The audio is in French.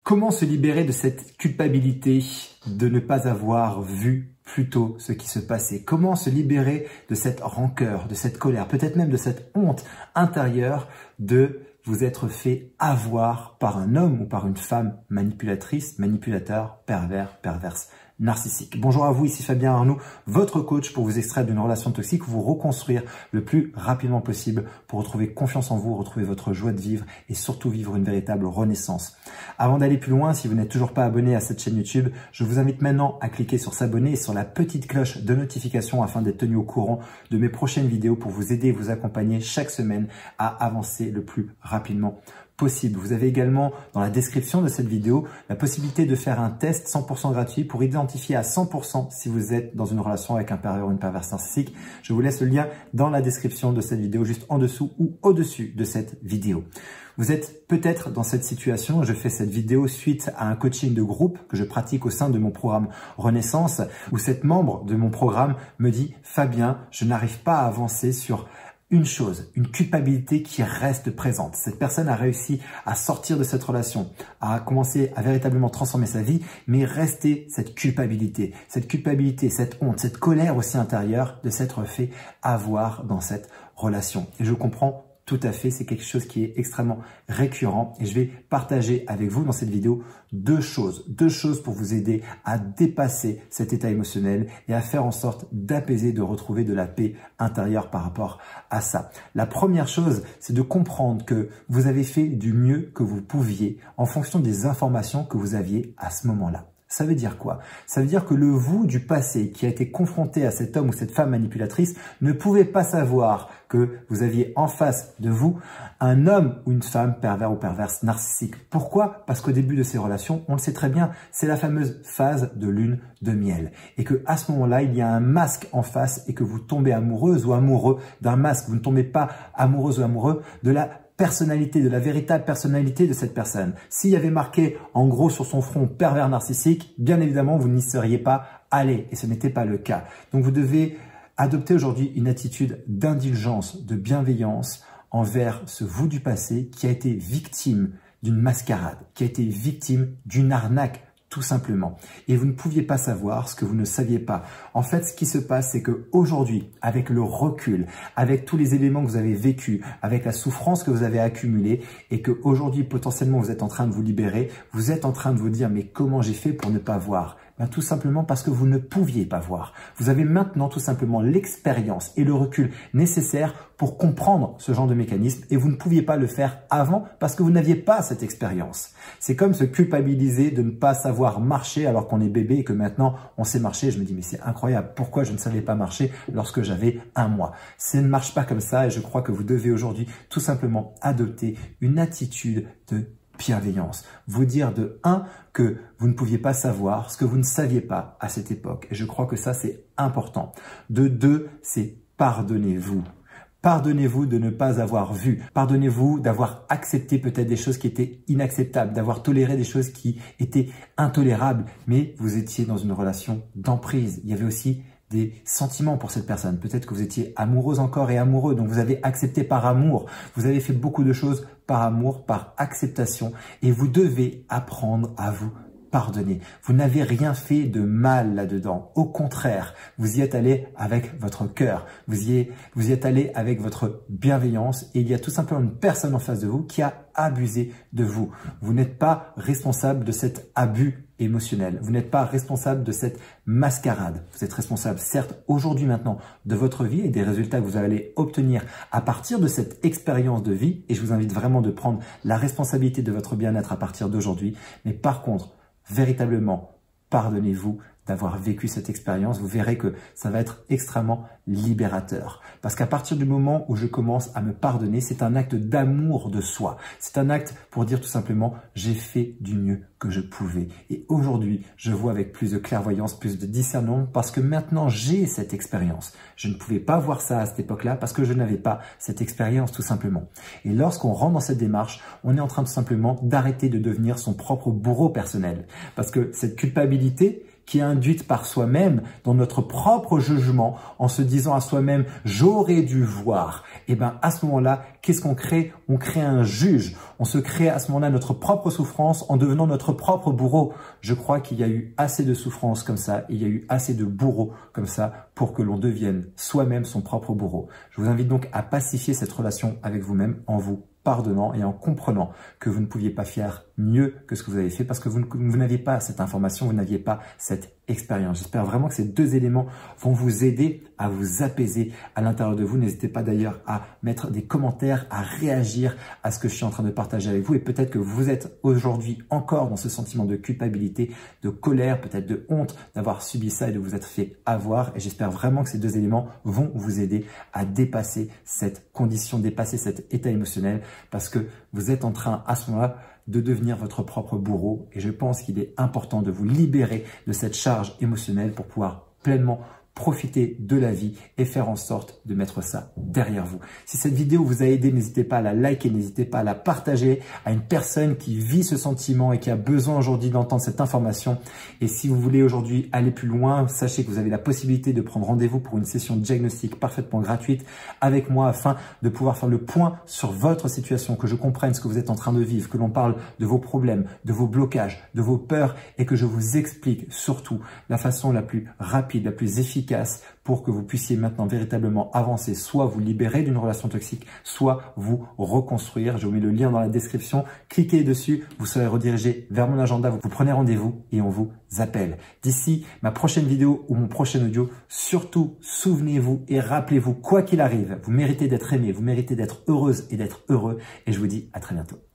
Comment se libérer de cette culpabilité de ne pas avoir vu plus tôt ce qui se passait? Comment se libérer de cette rancœur, de cette colère, peut-être même de cette honte intérieure de vous être fait avoir par un homme ou par une femme manipulatrice, manipulateur, pervers, perverse, narcissique. Bonjour à vous, ici Fabien Arnoux, votre coach pour vous extraire d'une relation toxique, vous reconstruire le plus rapidement possible pour retrouver confiance en vous, retrouver votre joie de vivre et surtout vivre une véritable renaissance. Avant d'aller plus loin, si vous n'êtes toujours pas abonné à cette chaîne YouTube, je vous invite maintenant à cliquer sur s'abonner et sur la petite cloche de notification afin d'être tenu au courant de mes prochaines vidéos pour vous aider et vous accompagner chaque semaine à avancer le plus rapidement possible. Vous avez également dans la description de cette vidéo la possibilité de faire un test 100% gratuit pour identifier à 100% si vous êtes dans une relation avec un pervers ou une perverse narcissique. Je vous laisse le lien dans la description de cette vidéo, juste en dessous ou au-dessus de cette vidéo. Vous êtes peut-être dans cette situation, je fais cette vidéo suite à un coaching de groupe que je pratique au sein de mon programme Renaissance, où cette membre de mon programme me dit « Fabien, je n'arrive pas à avancer sur une chose, une culpabilité qui reste présente. Cette personne a réussi à sortir de cette relation, à commencer à véritablement transformer sa vie, mais restait cette culpabilité, cette honte, cette colère aussi intérieure de s'être fait avoir dans cette relation. Et je comprends tout à fait, c'est quelque chose qui est extrêmement récurrent et je vais partager avec vous dans cette vidéo deux choses pour vous aider à dépasser cet état émotionnel et à faire en sorte d'apaiser, de retrouver de la paix intérieure par rapport à ça. La première chose, c'est de comprendre que vous avez fait du mieux que vous pouviez en fonction des informations que vous aviez à ce moment-là. Ça veut dire quoi? Ça veut dire que le vous du passé qui a été confronté à cet homme ou cette femme manipulatrice ne pouvait pas savoir que vous aviez en face de vous un homme ou une femme pervers ou perverse narcissique. Pourquoi? Parce qu'au début de ces relations, on le sait très bien, c'est la fameuse phase de lune de miel. Et que à ce moment-là, il y a un masque en face et que vous tombez amoureuse ou amoureux d'un masque. Vous ne tombez pas amoureuse ou amoureux de la personnalité, de la véritable personnalité de cette personne. S'il y avait marqué en gros sur son front pervers narcissique, bien évidemment, vous n'y seriez pas allé et ce n'était pas le cas. Donc vous devez adopter aujourd'hui une attitude d'indulgence, de bienveillance envers ce vous du passé qui a été victime d'une mascarade, qui a été victime d'une arnaque tout simplement. Et vous ne pouviez pas savoir ce que vous ne saviez pas. En fait, ce qui se passe, c'est qu'aujourd'hui, avec le recul, avec tous les éléments que vous avez vécus, avec la souffrance que vous avez accumulée et qu'aujourd'hui, potentiellement, vous êtes en train de vous libérer, vous êtes en train de vous dire « mais comment j'ai fait pour ne pas voir ?» Tout simplement parce que vous ne pouviez pas voir. Vous avez maintenant tout simplement l'expérience et le recul nécessaires pour comprendre ce genre de mécanisme et vous ne pouviez pas le faire avant parce que vous n'aviez pas cette expérience. C'est comme se culpabiliser de ne pas savoir marcher alors qu'on est bébé et que maintenant on sait marcher. Je me dis mais c'est incroyable, pourquoi je ne savais pas marcher lorsque j'avais 1 mois? Ça ne marche pas comme ça et je crois que vous devez aujourd'hui tout simplement adopter une attitude de bienveillance. Vous dire de 1 que vous ne pouviez pas savoir ce que vous ne saviez pas à cette époque. Et je crois que ça, c'est important. De 2, c'est pardonnez-vous. Pardonnez-vous de ne pas avoir vu. Pardonnez-vous d'avoir accepté peut-être des choses qui étaient inacceptables, d'avoir toléré des choses qui étaient intolérables. Mais vous étiez dans une relation d'emprise. Il y avait aussi des sentiments pour cette personne. Peut-être que vous étiez amoureuse encore et amoureux, donc vous avez accepté par amour. Vous avez fait beaucoup de choses par amour, par acceptation et vous devez apprendre à vous pardonner. Vous n'avez rien fait de mal là-dedans. Au contraire, vous y êtes allé avec votre cœur. Vous y êtes allé avec votre bienveillance et il y a tout simplement une personne en face de vous qui a abusé de vous. Vous n'êtes pas responsable de cet abus émotionnel. Vous n'êtes pas responsable de cette mascarade. Vous êtes responsable, certes, aujourd'hui, maintenant, de votre vie et des résultats que vous allez obtenir à partir de cette expérience de vie. Et je vous invite vraiment de prendre la responsabilité de votre bien-être à partir d'aujourd'hui. Mais par contre, véritablement, pardonnez-vous d'avoir vécu cette expérience. Vous verrez que ça va être extrêmement libérateur. Parce qu'à partir du moment où je commence à me pardonner, c'est un acte d'amour de soi. C'est un acte pour dire tout simplement, j'ai fait du mieux que je pouvais. Et aujourd'hui, je vois avec plus de clairvoyance, plus de discernement, parce que maintenant, j'ai cette expérience. Je ne pouvais pas voir ça à cette époque-là parce que je n'avais pas cette expérience tout simplement. Et lorsqu'on rentre dans cette démarche, on est en train tout simplement d'arrêter de devenir son propre bourreau personnel. Parce que cette culpabilité qui est induite par soi-même, dans notre propre jugement, en se disant à soi-même « j'aurais dû voir », et bien à ce moment-là, qu'est-ce qu'on crée? On crée un juge. On se crée à ce moment-là notre propre souffrance en devenant notre propre bourreau. Je crois qu'il y a eu assez de souffrance comme ça, il y a eu assez de bourreaux comme ça pour que l'on devienne soi-même son propre bourreau. Je vous invite donc à pacifier cette relation avec vous-même en vous pardonnant et en comprenant que vous ne pouviez pas faire mieux que ce que vous avez fait parce que vous n'aviez pas cette information, vous n'aviez pas cette expérience. J'espère vraiment que ces deux éléments vont vous aider à vous apaiser à l'intérieur de vous. N'hésitez pas d'ailleurs à mettre des commentaires, à réagir à ce que je suis en train de partager avec vous et peut-être que vous êtes aujourd'hui encore dans ce sentiment de culpabilité, de colère, peut-être de honte d'avoir subi ça et de vous être fait avoir et j'espère vraiment que ces deux éléments vont vous aider à dépasser cette condition, dépasser cet état émotionnel parce que vous êtes en train à ce moment-là de devenir votre propre bourreau et je pense qu'il est important de vous libérer de cette charge émotionnelle pour pouvoir pleinement profiter de la vie et faire en sorte de mettre ça derrière vous. Si cette vidéo vous a aidé, n'hésitez pas à la liker, n'hésitez pas à la partager à une personne qui vit ce sentiment et qui a besoin aujourd'hui d'entendre cette information. Et si vous voulez aujourd'hui aller plus loin, sachez que vous avez la possibilité de prendre rendez-vous pour une session de diagnostic parfaitement gratuite avec moi afin de pouvoir faire le point sur votre situation, que je comprenne ce que vous êtes en train de vivre, que l'on parle de vos problèmes, de vos blocages, de vos peurs et que je vous explique surtout la façon la plus rapide, la plus efficace pour que vous puissiez maintenant véritablement avancer, soit vous libérer d'une relation toxique, soit vous reconstruire. Je vous mets le lien dans la description. Cliquez dessus, vous serez redirigé vers mon agenda. Vous prenez rendez-vous et on vous appelle. D'ici ma prochaine vidéo ou mon prochain audio, surtout souvenez-vous et rappelez-vous, quoi qu'il arrive, vous méritez d'être aimé, vous méritez d'être heureuse et d'être heureux. Et je vous dis à très bientôt.